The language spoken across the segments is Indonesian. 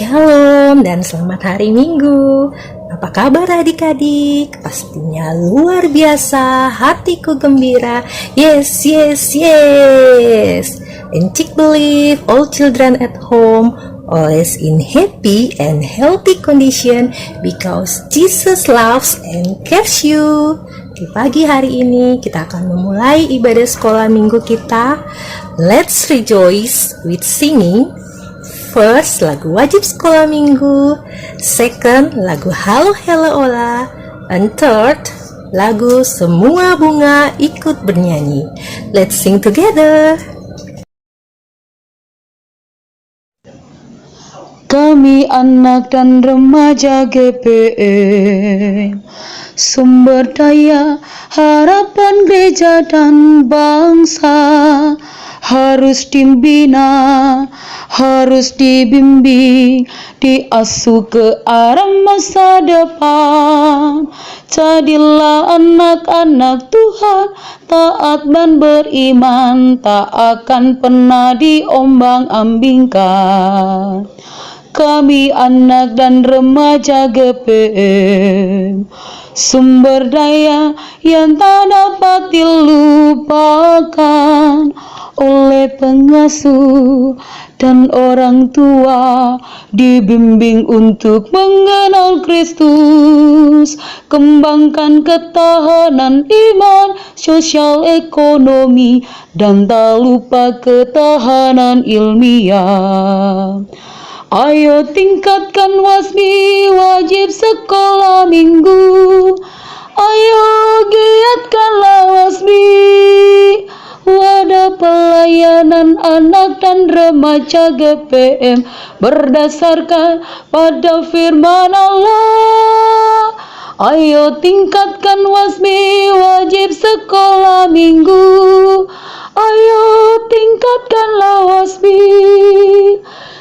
Shalom dan selamat hari Minggu. Apa kabar adik-adik? Pastinya luar biasa, hatiku gembira. Yes, yes, yes. Encik believe all children at home always in happy and healthy condition because Jesus loves and cares you. Di pagi hari ini kita akan memulai ibadah sekolah minggu kita. Let's rejoice with singing. First, lagu wajib sekolah minggu. Second, lagu Halo Hello Ola. And third, lagu Semua Bunga Ikut Bernyanyi. Let's sing together. Kami anak dan remaja GPM, sumber daya harapan gereja dan bangsa, harus dibina, harus dibimbing, diasuh ke arah masa depan. Jadilah anak-anak Tuhan, taat dan beriman, tak akan pernah diombang-ambingkan. Kami anak dan remaja GPM, sumber daya yang tak dapat dilupakan oleh pengasuh dan orang tua, dibimbing untuk mengenal Kristus, kembangkan ketahanan iman, sosial ekonomi, dan tak lupa ketahanan ilmiah. Ayo tingkatkan wasmi wajib sekolah minggu. Ayo giatkanlah wasmi, wadah pelayanan anak dan remaja GPM berdasarkan pada firman Allah. Ayo tingkatkan wasmi wajib sekolah minggu. Ayo tingkatkanlah wasmi,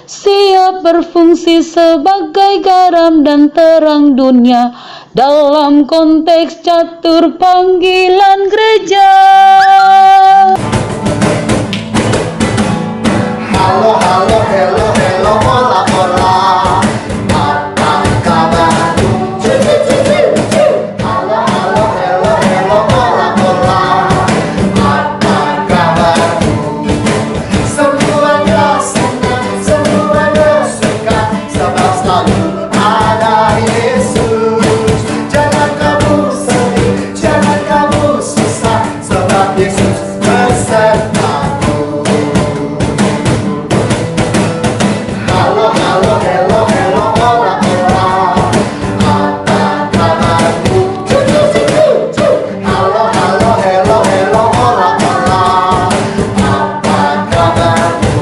siap berfungsi sebagai garam dan terang dunia dalam konteks catur panggilan gereja. Halo, halo, hello, hello, hola, hola. Apa kabarmu? Halo, halo, hello, hello, hola, hola. Apa kabarmu? Semuanya senang, semuanya suka, sebab selalu ada Yesus. Jangan kamu sedih, jangan kamu susah, sebab Yesus besertamu. Halo, halo, hello, hello, hola, hola. Apa kabarmu? Halo, halo, hello, hello, hola, hola. Apa kabarmu?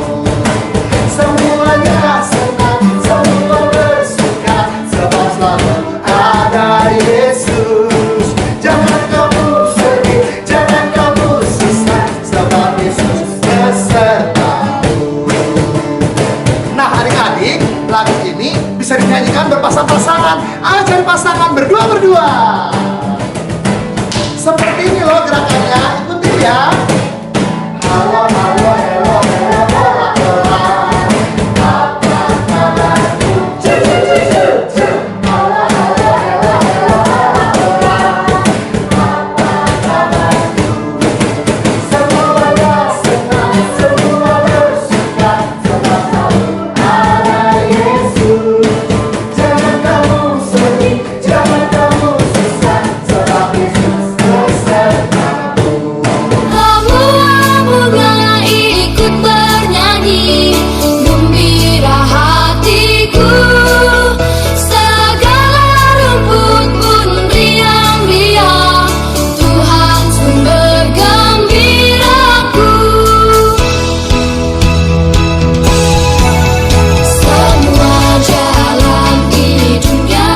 Semuanya senang, semua bersuka, sebab selalu ada Yesus. Jangan kamu sedih, jangan kamu susah, sebab Yesus besertamu. Nah adik-adik, lagu ini bisa dinyanyikan berpasang-pasangan. Ayo cari pasangan berdua-berdua. Seperti ini loh gerakannya, ikuti ya. Halo, halo, hello, hello, hola, hola. Apa kabarmu? Halo, halo, hello, hello, hola, hola. Apa kabarmu? Semuanya senang, semua bersuka, sebab selalu ada Yesus. Jangan kamu sedih, jangan kamu susah, sebab Yesus besertamu. Semua bunga ikut bernyanyi, gembira hatiku. Segala rumput pun riang-riang, Tuhan sumber gembiraku. Semua jalan hidupnya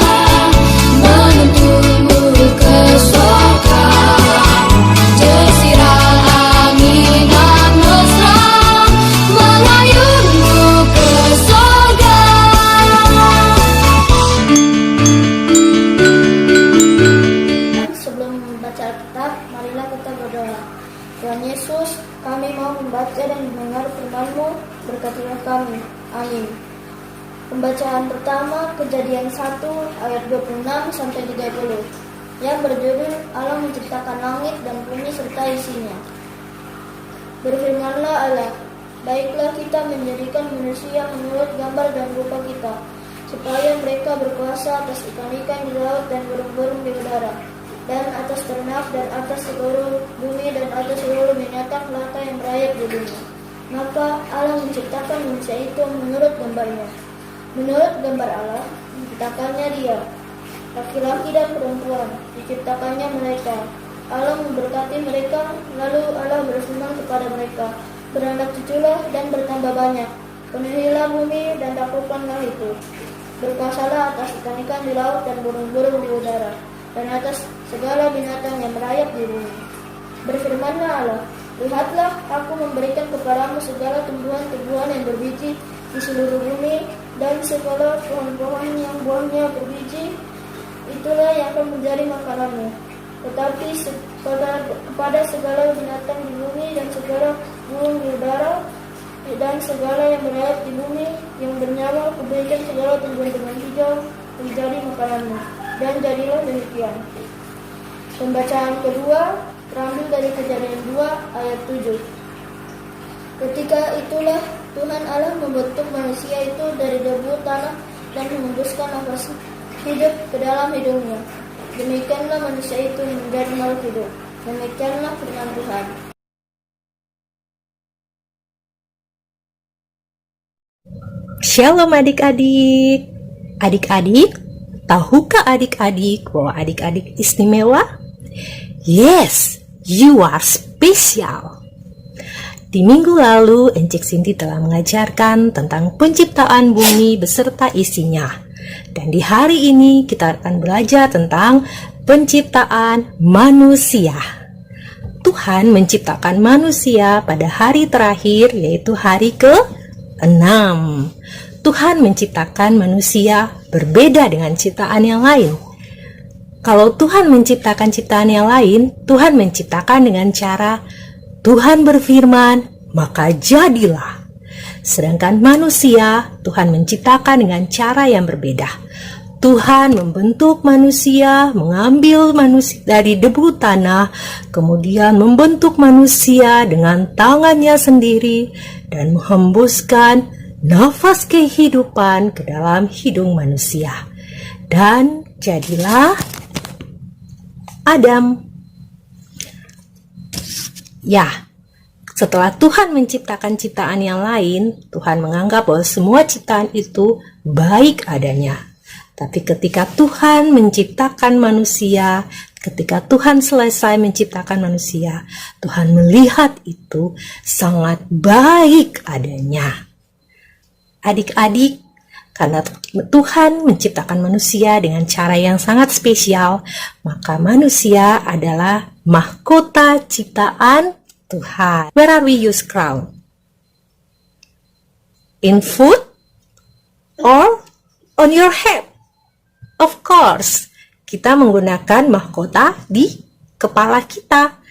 menuntunmu ke surga. Desiran angin dan mesra mengayunmu ke surga. Sebelum membaca Alkitab, marilah kita berdoa. Tuhan Yesus, kami mau membaca dan mendengar firman-Mu, berkatilah kami. Amin. Pembacaan pertama Kejadian 1 ayat 26 sampai 30 yang berjudul Allah menciptakan langit dan bumi serta isinya. Berfirmanlah Allah, baiklah kita menjadikan manusia menurut gambar dan rupa kita, supaya mereka berkuasa atas ikan-ikan di laut dan burung-burung di udara, dan atas ternak dan atas seluruh bumi dan atas seluruh binatang melata yang merayap di bumi. Maka Allah menciptakan manusia itu menurut gambarnya. Menurut gambar Allah, diciptakannya dia, laki-laki dan perempuan, diciptakannya mereka. Allah memberkati mereka, lalu Allah berfirman kepada mereka, beranak cuculah dan bertambah banyak, penuhilah bumi dan taklukkanlah itu. Berkuasalah atas ikan-ikan di laut dan burung-burung di udara, dan atas segala binatang yang merayap di bumi. Berfirmanlah Allah, lihatlah, aku memberikan kepadamu segala tumbuhan-tumbuhan yang berbiji di seluruh bumi, dan segala pohon-pohon yang buahnya berbiji, itulah yang akan menjadi makananmu. Tetapi kepada segala binatang di bumi dan segala burung di udara dan segala yang merayap di bumi yang bernyawa, kuberikan segala tumbuhan-tumbuhan hijau menjadi makananmu. Dan jadilah demikian. Pembacaan kedua terambil dari Kejadian 2 ayat 7. Ketika itulah Tuhan Allah membentuk manusia itu dari debu tanah dan menghembuskan nafas hidup ke dalam hidungnya. Demikianlah manusia itu menjadi makhluk hidup. Demikianlah firman Tuhan. Shalom adik-adik. Adik-adik, tahukah adik-adik bahwa adik-adik istimewa? Yes, you are special. Di minggu lalu, Encik Cindy telah mengajarkan tentang penciptaan bumi beserta isinya. Dan di hari ini kita akan belajar tentang penciptaan manusia. Tuhan menciptakan manusia pada hari terakhir, yaitu hari ke-6. Tuhan menciptakan manusia berbeda dengan ciptaan yang lain. Kalau Tuhan menciptakan ciptaan yang lain, Tuhan menciptakan dengan cara Tuhan berfirman, maka jadilah. Sedangkan manusia, Tuhan menciptakan dengan cara yang berbeda. Tuhan membentuk manusia, mengambil manusia dari debu tanah, kemudian membentuk manusia dengan tangannya sendiri, dan menghembuskan nafas kehidupan ke dalam hidung manusia. Dan jadilah Adam. Ya, setelah Tuhan menciptakan ciptaan yang lain, Tuhan menganggap bahwa semua ciptaan itu baik adanya. Tapi ketika Tuhan menciptakan manusia, ketika Tuhan selesai menciptakan manusia, Tuhan melihat itu sangat baik adanya. Adik-adik, karena Tuhan menciptakan manusia dengan cara yang sangat spesial, maka manusia adalah mahkota ciptaan Tuhan. Where are we use crown? In food or on your head? Of course, kita menggunakan mahkota di kepala kita.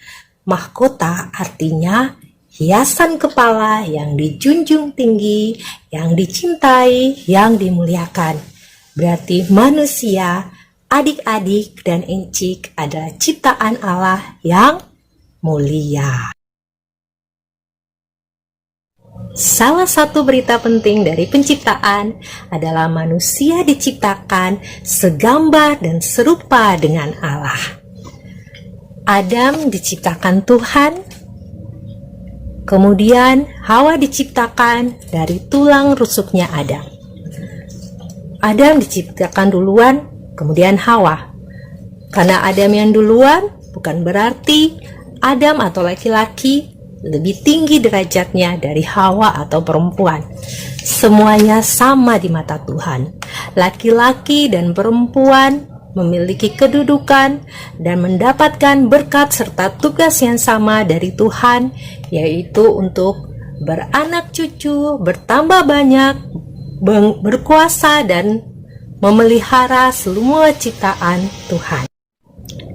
Mahkota artinya hiasan kepala yang dijunjung tinggi, yang dicintai, yang dimuliakan. Berarti manusia, adik-adik dan encik adalah ciptaan Allah yang mulia. Salah satu berita penting dari penciptaan adalah manusia diciptakan segambar dan serupa dengan Allah. Adam diciptakan Tuhan, kemudian Hawa diciptakan dari tulang rusuknya Adam. Adam diciptakan duluan, kemudian Hawa. Karena Adam yang duluan, bukan berarti Adam atau laki-laki lebih tinggi derajatnya dari Hawa atau perempuan. Semuanya sama di mata Tuhan. Laki-laki dan perempuan memiliki kedudukan dan mendapatkan berkat serta tugas yang sama dari Tuhan, yaitu untuk beranak cucu, bertambah banyak, berkuasa dan memelihara semua ciptaan Tuhan.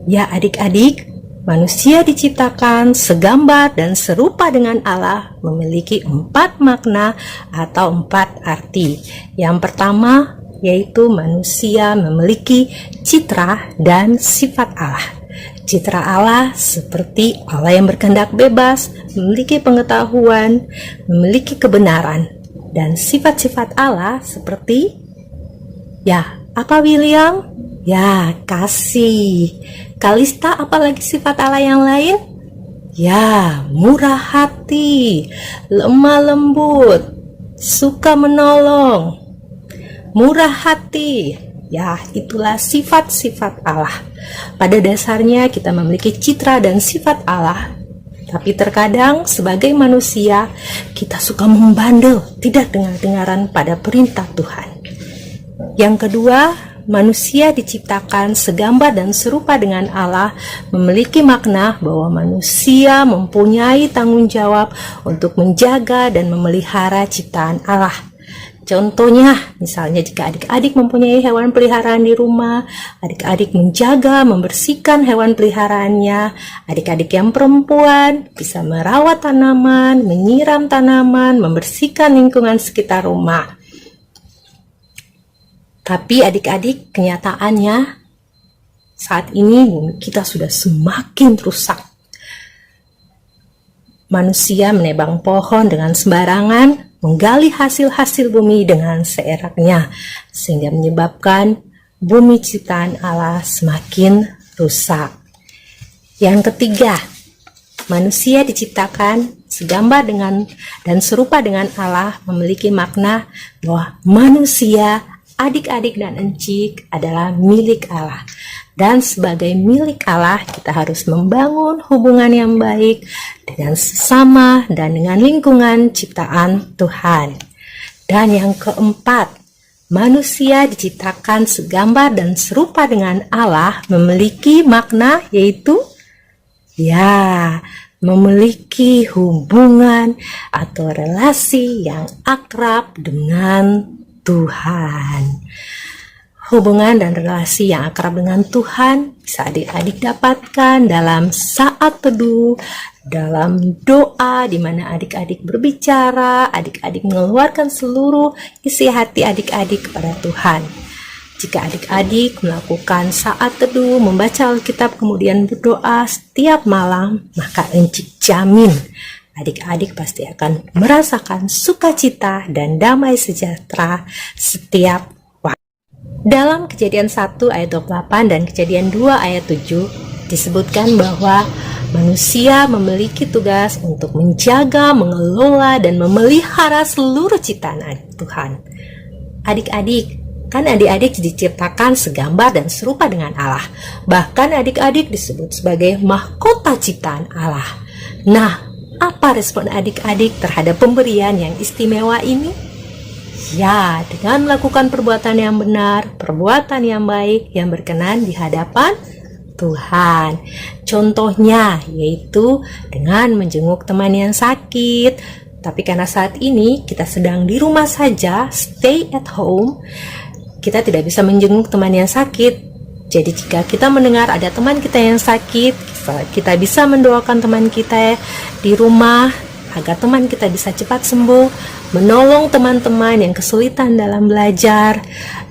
Ya adik-adik, Manusia diciptakan segambar dan serupa dengan Allah memiliki 4 makna atau 4 arti. Yang pertama yaitu manusia memiliki citra dan sifat Allah. Citra Allah seperti Allah yang berkehendak bebas, memiliki pengetahuan, memiliki kebenaran. Dan sifat-sifat Allah seperti, ya, apa William? Ya, kasih. Kalista, apalagi sifat Allah yang lain? Ya, murah hati, lemah lembut, suka menolong, murah hati. Ya, itulah sifat-sifat Allah. Pada dasarnya kita memiliki citra dan sifat Allah. Tapi terkadang sebagai manusia kita suka membandel, tidak dengar-dengaran pada perintah Tuhan. Yang kedua, manusia diciptakan segambar dan serupa dengan Allah, memiliki makna bahwa manusia mempunyai tanggung jawab untuk menjaga dan memelihara ciptaan Allah. Contohnya, misalnya jika adik-adik mempunyai hewan peliharaan di rumah, adik-adik menjaga, membersihkan hewan peliharaannya. Adik-adik yang perempuan bisa merawat tanaman, menyiram tanaman, membersihkan lingkungan sekitar rumah. Tapi adik-adik, kenyataannya saat ini bumi kita sudah semakin rusak. Manusia menebang pohon dengan sembarangan, menggali hasil-hasil bumi dengan seenaknya, sehingga menyebabkan bumi ciptaan Allah semakin rusak. Yang ketiga, manusia diciptakan segambar dengan dan serupa dengan Allah, memiliki makna bahwa manusia, adik-adik dan encik adalah milik Allah. Dan sebagai milik Allah, kita harus membangun hubungan yang baik dengan sesama dan dengan lingkungan ciptaan Tuhan. Dan yang keempat, manusia diciptakan segambar dan serupa dengan Allah, memiliki makna yaitu, ya, memiliki hubungan atau relasi yang akrab dengan Tuhan. Hubungan dan relasi yang akrab dengan Tuhan bisa adik-adik dapatkan dalam saat teduh, dalam doa di mana adik-adik berbicara, adik-adik mengeluarkan seluruh isi hati adik-adik kepada Tuhan. Jika adik-adik melakukan saat teduh, membaca Alkitab kemudian berdoa setiap malam, maka encik jamin adik-adik pasti akan merasakan sukacita dan damai sejahtera setiap waktu. Dalam Kejadian 1 ayat 28 dan Kejadian 2 ayat 7 disebutkan bahwa manusia memiliki tugas untuk menjaga, mengelola, dan memelihara seluruh ciptaan Tuhan. Adik-adik, kan adik-adik diciptakan segambar dan serupa dengan Allah. Bahkan adik-adik disebut sebagai mahkota ciptaan Allah. Nah, apa respon adik-adik terhadap pemberian yang istimewa ini? Ya, dengan melakukan perbuatan yang benar, perbuatan yang baik, yang berkenan di hadapan Tuhan. Contohnya yaitu dengan menjenguk teman yang sakit. Tapi karena saat ini kita sedang di rumah saja, stay at home, kita tidak bisa menjenguk teman yang sakit. Jadi jika kita mendengar ada teman kita yang sakit, kita bisa mendoakan teman kita di rumah agar teman kita bisa cepat sembuh, menolong teman-teman yang kesulitan dalam belajar,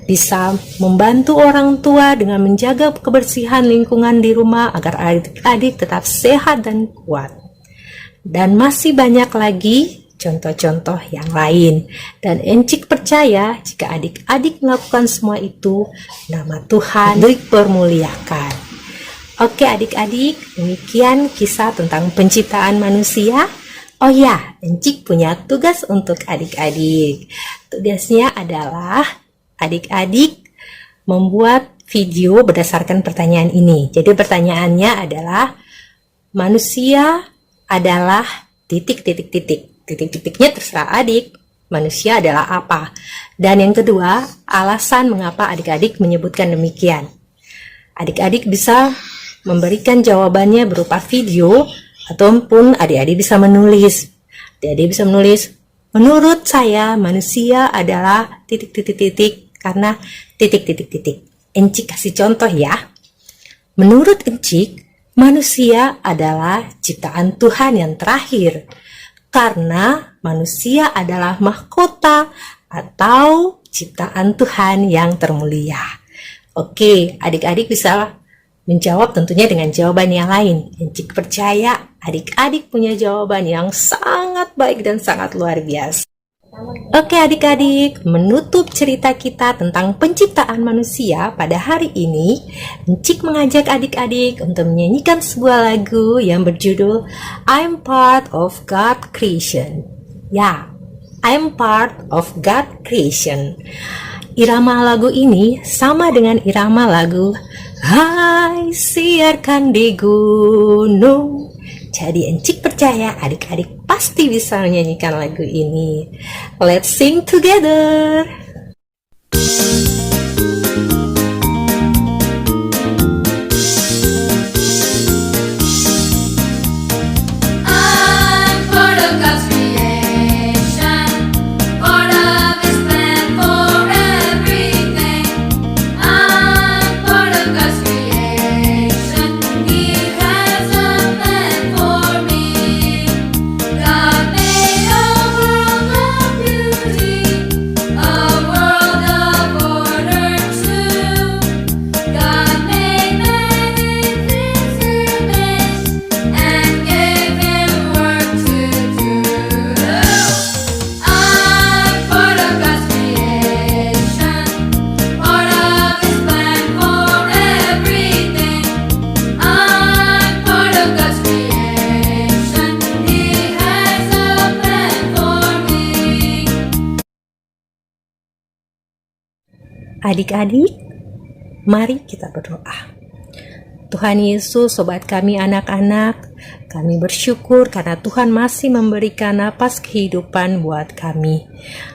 bisa membantu orang tua dengan menjaga kebersihan lingkungan di rumah agar adik-adik tetap sehat dan kuat. Dan masih banyak lagi contoh-contoh yang lain. Dan encik percaya jika adik-adik melakukan semua itu, nama Tuhan dipermuliakan. Oke adik-adik, demikian kisah tentang penciptaan manusia. Oh ya, encik punya tugas untuk adik-adik. Tugasnya adalah adik-adik membuat video berdasarkan pertanyaan ini. Jadi pertanyaannya adalah, manusia adalah titik-titik-titik. Titiknya terserah adik, manusia adalah apa. Dan yang kedua, alasan mengapa adik-adik menyebutkan demikian. Adik-adik bisa memberikan jawabannya berupa video, ataupun adik-adik bisa menulis. Adik-adik bisa menulis, menurut saya manusia adalah titik-titik-titik karena titik-titik-titik. Encik kasih contoh ya. Menurut encik, Manusia adalah ciptaan Tuhan yang terakhir, karena manusia adalah mahkota atau ciptaan Tuhan yang termulia. Oke, adik-adik bisa menjawab tentunya dengan jawaban yang lain. Encik percaya adik-adik punya jawaban yang sangat baik dan sangat luar biasa. Oke adik-adik, menutup cerita kita tentang penciptaan manusia pada hari ini, Encik mengajak adik-adik untuk menyanyikan sebuah lagu yang berjudul I'm Part of God Creation. Ya, I'm Part of God Creation. Irama lagu ini sama dengan irama lagu Hai siarkan di gunung. Jadi Encik percaya adik-adik pasti bisa menyanyikan lagu ini. Let's sing together. I'm part of God's creation, part of His plan for everything. I'm part of God's creation. He has a plan for me. God made a world of beauty, a world of order too. God made man in His image and gave him work to do. I'm part of God's creation, part of His plan for everything. I'm part of God's creation. He has a plan for me. Adik-adik, mari kita berdoa. Tuhan Yesus, sobat kami anak-anak, kami bersyukur karena Tuhan masih memberikan napas kehidupan buat kami.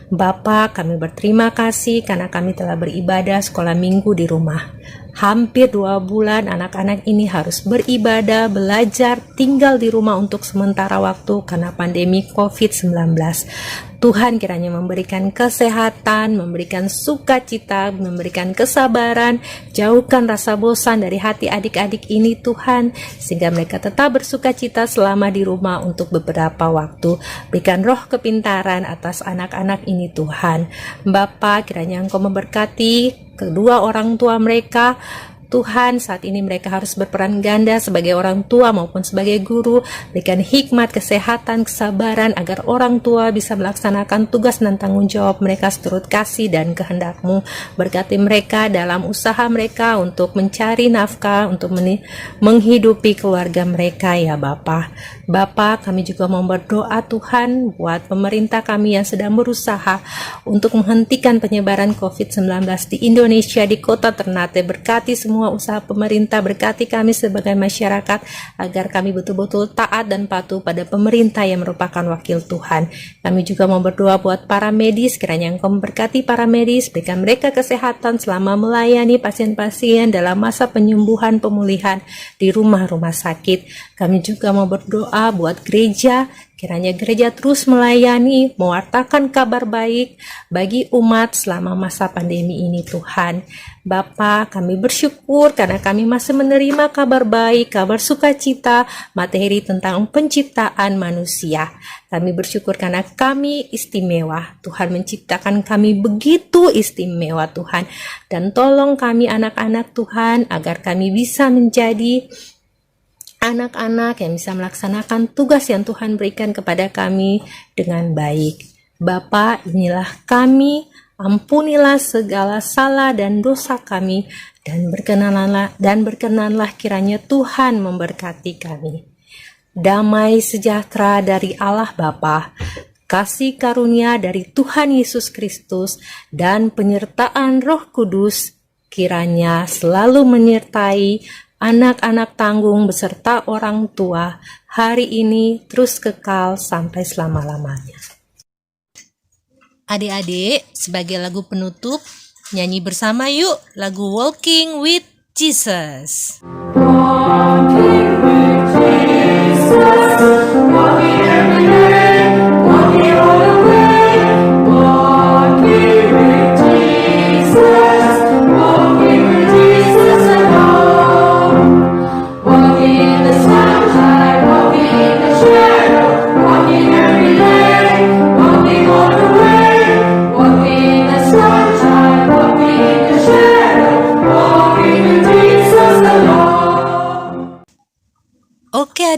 Bapa, kami berterima kasih karena kami telah beribadah sekolah minggu di rumah. Hampir 2 bulan anak-anak ini harus beribadah, belajar, tinggal di rumah untuk sementara waktu karena pandemi COVID-19. Tuhan kiranya memberikan kesehatan, memberikan sukacita, memberikan kesabaran, jauhkan rasa bosan dari hati adik-adik ini Tuhan, sehingga mereka tetap bersukacita selama di rumah untuk beberapa waktu. Berikan roh kepintaran atas anak-anak ini Tuhan. Bapa, kiranya Engkau memberkati kedua orang tua mereka. Tuhan, saat ini mereka harus berperan ganda sebagai orang tua maupun sebagai guru. Berikan hikmat, kesehatan, kesabaran agar orang tua bisa melaksanakan tugas dan tanggung jawab mereka seturut kasih dan kehendak-Mu. Berkati mereka dalam usaha mereka untuk mencari nafkah, untuk menghidupi keluarga mereka ya Bapa. Bapa, kami juga mau berdoa Tuhan buat pemerintah kami yang sedang berusaha untuk menghentikan penyebaran COVID-19 di Indonesia, di kota Ternate. Berkati semua usaha pemerintah, berkati kami sebagai masyarakat agar kami betul-betul taat dan patuh pada pemerintah yang merupakan wakil Tuhan. Kami juga mau berdoa buat para medis, kiranya Engkau memberkati para medis, berikan mereka kesehatan selama melayani pasien-pasien dalam masa penyembuhan pemulihan di rumah-rumah sakit. Kami juga mau berdoa buat gereja, kiranya gereja terus melayani, mewartakan kabar baik bagi umat selama masa pandemi ini Tuhan. Bapa, kami bersyukur karena kami masih menerima kabar baik, kabar sukacita, materi tentang penciptaan manusia. Kami bersyukur karena kami istimewa. Tuhan menciptakan kami begitu istimewa Tuhan. Dan tolong kami anak-anak Tuhan agar kami bisa menjadi anak-anak yang bisa melaksanakan tugas yang Tuhan berikan kepada kami dengan baik. Bapa, inilah kami, ampunilah segala salah dan dosa kami, dan berkenanlah kiranya Tuhan memberkati kami. Damai sejahtera dari Allah Bapa, kasih karunia dari Tuhan Yesus Kristus, dan penyertaan Roh Kudus kiranya selalu menyertai anak-anak tanggung beserta orang tua hari ini terus kekal sampai selama-lamanya. Adik-adik, sebagai lagu penutup, nyanyi bersama yuk lagu Walking with Jesus. Walking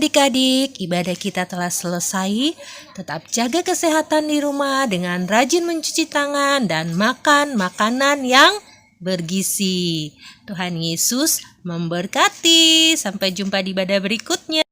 adik-adik, ibadah kita telah selesai. Tetap jaga kesehatan di rumah dengan rajin mencuci tangan dan makan makanan yang bergizi. Tuhan Yesus memberkati. Sampai jumpa di ibadah berikutnya.